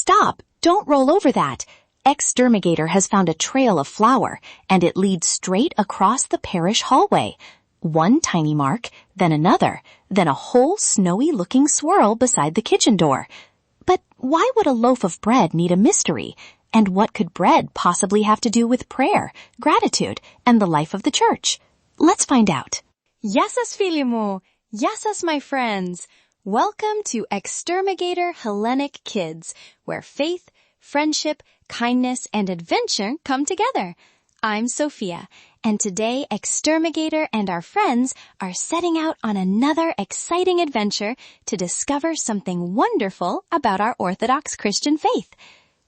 Stop! Don't roll over that! XTERMIGATOR has found a trail of flour, and it leads straight across the parish hallway. One tiny mark, then another, then a whole snowy-looking swirl beside the kitchen door. But why would a loaf of bread need a mystery? And what could bread possibly have to do with prayer, gratitude, and the life of the church? Let's find out. Γεια σας φίλοι μου! Γεια σας my friends! Welcome to XTERMIGATOR Hellenic Kids, where faith, friendship, kindness, and adventure come together. I'm Sophia, and today XTERMIGATOR and our friends are setting out on another exciting adventure to discover something wonderful about our Orthodox Christian faith.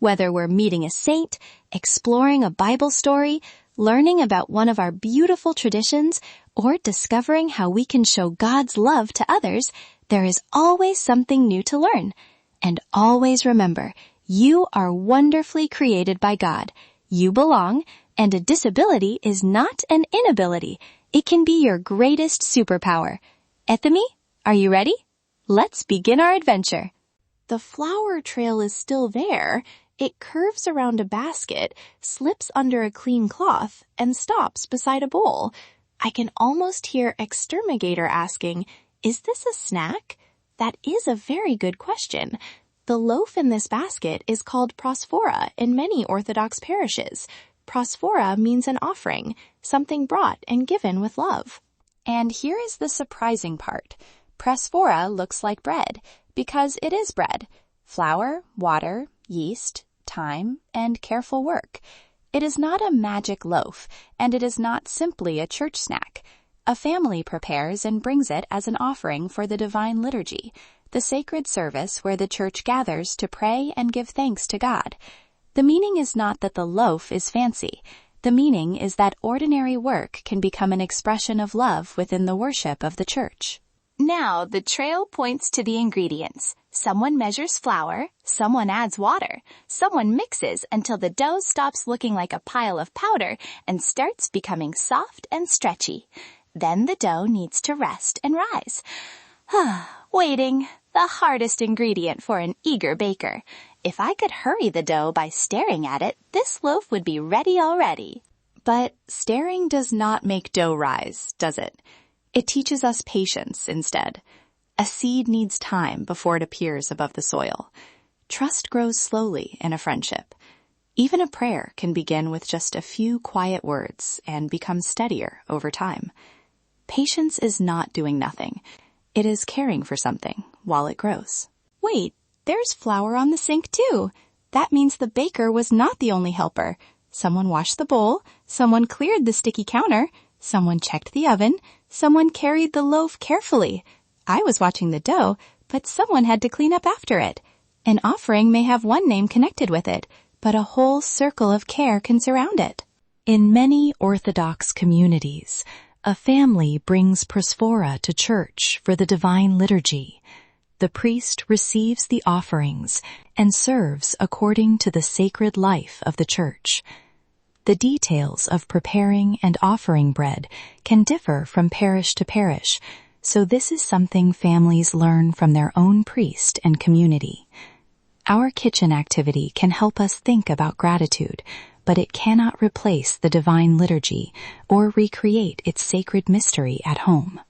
Whether we're meeting a saint, exploring a Bible story, learning about one of our beautiful traditions, or discovering how we can show God's love to others, there is always something new to learn. And always remember, you are wonderfully created by God. You belong, and a disability is not an inability. It can be your greatest superpower. Ethemy, are you ready? Let's begin our adventure. The flour trail is still there. It curves around a basket, slips under a clean cloth, and stops beside a bowl. I can almost hear XTERMIGATOR asking, is this a snack? That is a very good question. The loaf in this basket is called Prosphora in many Orthodox parishes. Prosphora means an offering, something brought and given with love. And here is the surprising part. Prosphora looks like bread because it is bread. Flour, water, yeast, time, and careful work. It is not a magic loaf, and it is not simply a church snack. A family prepares and brings it as an offering for the Divine Liturgy, the sacred service where the church gathers to pray and give thanks to God. The meaning is not that the loaf is fancy. The meaning is that ordinary work can become an expression of love within the worship of the church. Now the trail points to the ingredients. Someone measures flour, someone adds water, someone mixes until the dough stops looking like a pile of powder and starts becoming soft and stretchy. Then the dough needs to rest and rise. Waiting, the hardest ingredient for an eager baker. If I could hurry the dough by staring at it, this loaf would be ready already. But staring does not make dough rise, does it? It teaches us patience instead. A seed needs time before it appears above the soil. Trust grows slowly in a friendship. Even a prayer can begin with just a few quiet words and become steadier over time. Patience is not doing nothing. It is caring for something while it grows. Wait, there's flour on the sink too. That means the baker was not the only helper. Someone washed the bowl, someone cleared the sticky counter, someone checked the oven, someone carried the loaf carefully. I was watching the dough, but someone had to clean up after it. An offering may have one name connected with it, but a whole circle of care can surround it. In many Orthodox communities, a family brings Prosphora to church for the Divine Liturgy. The priest receives the offerings and serves according to the sacred life of the church. The details of preparing and offering bread can differ from parish to parish, so this is something families learn from their own priest and community. Our kitchen activity can help us think about gratitude, but it cannot replace the Divine Liturgy or recreate its sacred mystery at home.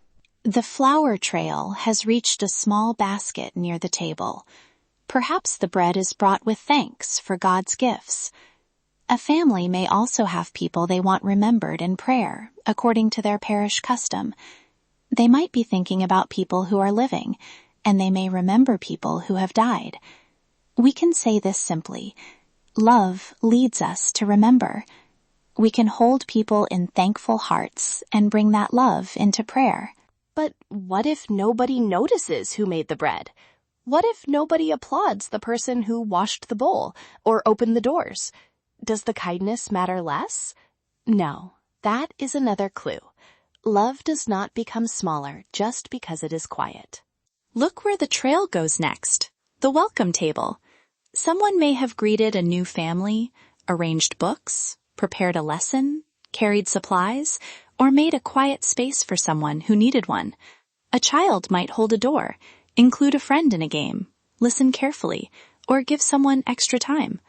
The flour trail has reached a small basket near the table. Perhaps the bread is brought with thanks for God's gifts. A family may also have people they want remembered in prayer, according to their parish custom. They might be thinking about people who are living, and they may remember people who have died. We can say this simply: love leads us to remember. We can hold people in thankful hearts and bring that love into prayer. But what if nobody notices who made the bread? What if nobody applauds the person who washed the bowl or opened the doors? Does the kindness matter less? No, that is another clue. Love does not become smaller just because it is quiet. Look where the trail goes next, the welcome table. Someone may have greeted a new family, arranged books, prepared a lesson, carried supplies, or made a quiet space for someone who needed one. A child might hold a door, include a friend in a game, listen carefully, or give someone extra time.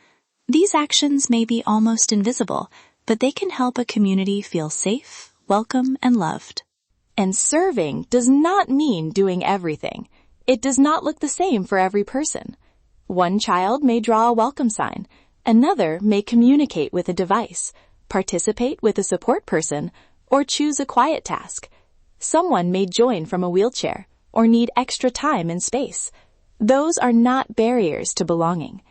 These actions may be almost invisible, but they can help a community feel safe, welcome, and loved. And serving does not mean doing everything. It does not look the same for every person. One child may draw a welcome sign. Another may communicate with a device, participate with a support person, or choose a quiet task. Someone may join from a wheelchair or need extra time and space. Those are not barriers to belonging.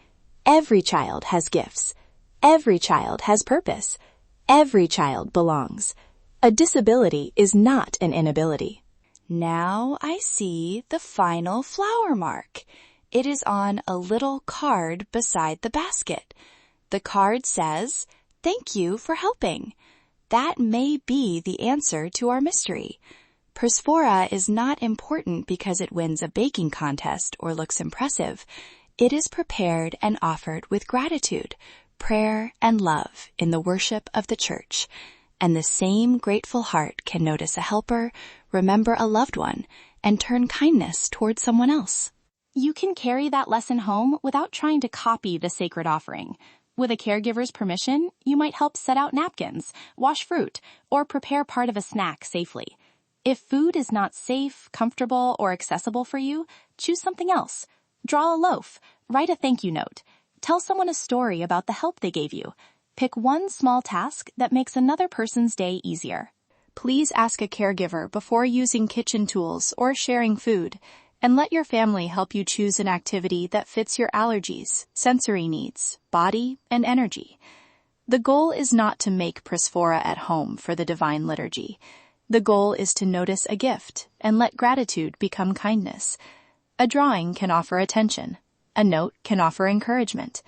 Every child has gifts. Every child has purpose. Every child belongs. A disability is not an inability. Now I see the final flower mark. It is on a little card beside the basket. The card says, "Thank you for helping." That may be the answer to our mystery. Prosphora is not important because it wins a baking contest or looks impressive. It is prepared and offered with gratitude, prayer, and love in the worship of the Church. And the same grateful heart can notice a helper, remember a loved one, and turn kindness toward someone else. You can carry that lesson home without trying to copy the sacred offering. With a caregiver's permission, you might help set out napkins, wash fruit, or prepare part of a snack safely. If food is not safe, comfortable, or accessible for you, choose something else. Draw a loaf, write a thank you note, tell someone a story about the help they gave you. Pick one small task that makes another person's day easier. Please ask a caregiver before using kitchen tools or sharing food, and let your family help you choose an activity that fits your allergies, sensory needs, body, and energy. The goal is not to make Prosphora at home for the Divine Liturgy. The goal is to notice a gift and let gratitude become kindness. A drawing can offer attention. A note can offer encouragement.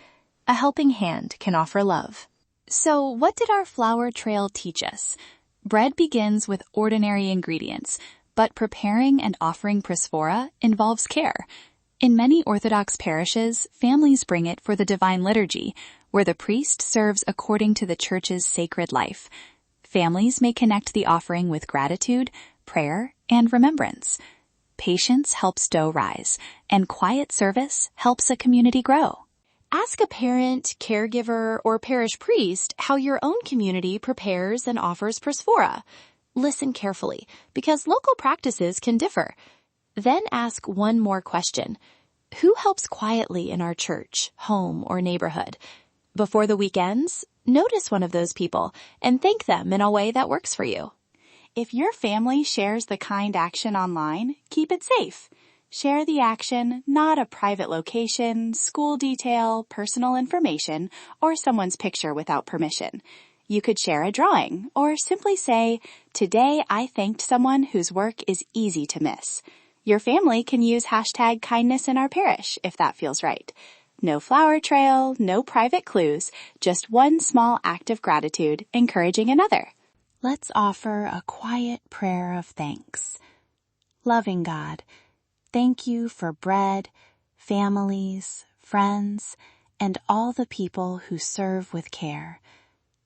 A helping hand can offer love. So what did our flower trail teach us? Bread begins with ordinary ingredients, but preparing and offering Prosphora involves care. In many Orthodox parishes, families bring it for the Divine Liturgy, where the priest serves according to the Church's sacred life. Families may connect the offering with gratitude, prayer, and remembrance. Patience helps dough rise, and quiet service helps a community grow. Ask a parent, caregiver, or parish priest how your own community prepares and offers Prosphora. Listen carefully, because local practices can differ. Then ask one more question. Who helps quietly in our church, home, or neighborhood? Before the week ends, notice one of those people and thank them in a way that works for you. If your family shares the kind action online, keep it safe. Share the action, not a private location, school detail, personal information, or someone's picture without permission. You could share a drawing, or simply say, "Today I thanked someone whose work is easy to miss." Your family can use hashtag kindness in our parish if that feels right. No flower trail, no private clues, just one small act of gratitude encouraging another. Let's offer a quiet prayer of thanks. Loving God, thank you for bread, families, friends, and all the people who serve with care.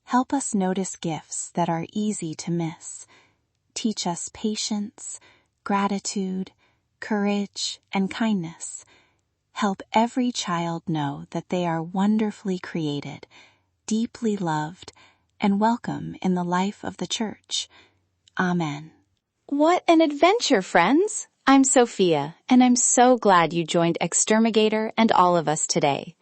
Help us notice gifts that are easy to miss. Teach us patience, gratitude, courage, and kindness. Help every child know that they are wonderfully created, deeply loved, and welcome in the life of the Church. Amen. What an adventure, friends! I'm Sophia, and I'm so glad you joined XTERMIGATOR and all of us today.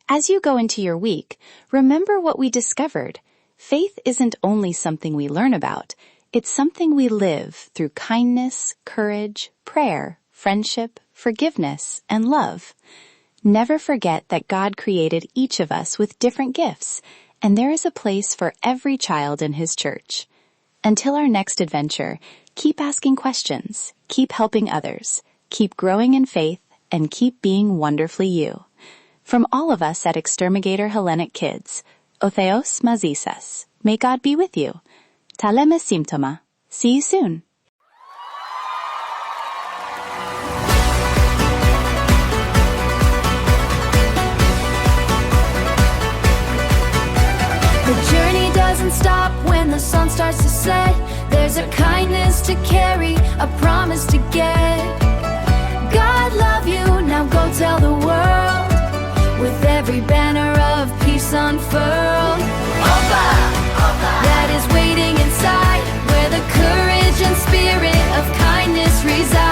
As you go into your week, remember what we discovered. Faith isn't only something we learn about. It's something we live through kindness, courage, prayer, friendship, forgiveness, and love. Never forget that God created each of us with different gifts, and there is a place for every child in His Church. Until our next adventure, keep asking questions, keep helping others, keep growing in faith, and keep being wonderfully you. From all of us at XTERMIGATOR Hellenic Kids, O Theos Mazisas, may God be with you. Taleme Symptoma. See you soon. The journey doesn't stop when the sun starts to set. There's a kindness to carry, a promise to get. God love you, now go tell the world. wings unfurled. That is waiting inside, where the courage and spirit of kindness reside.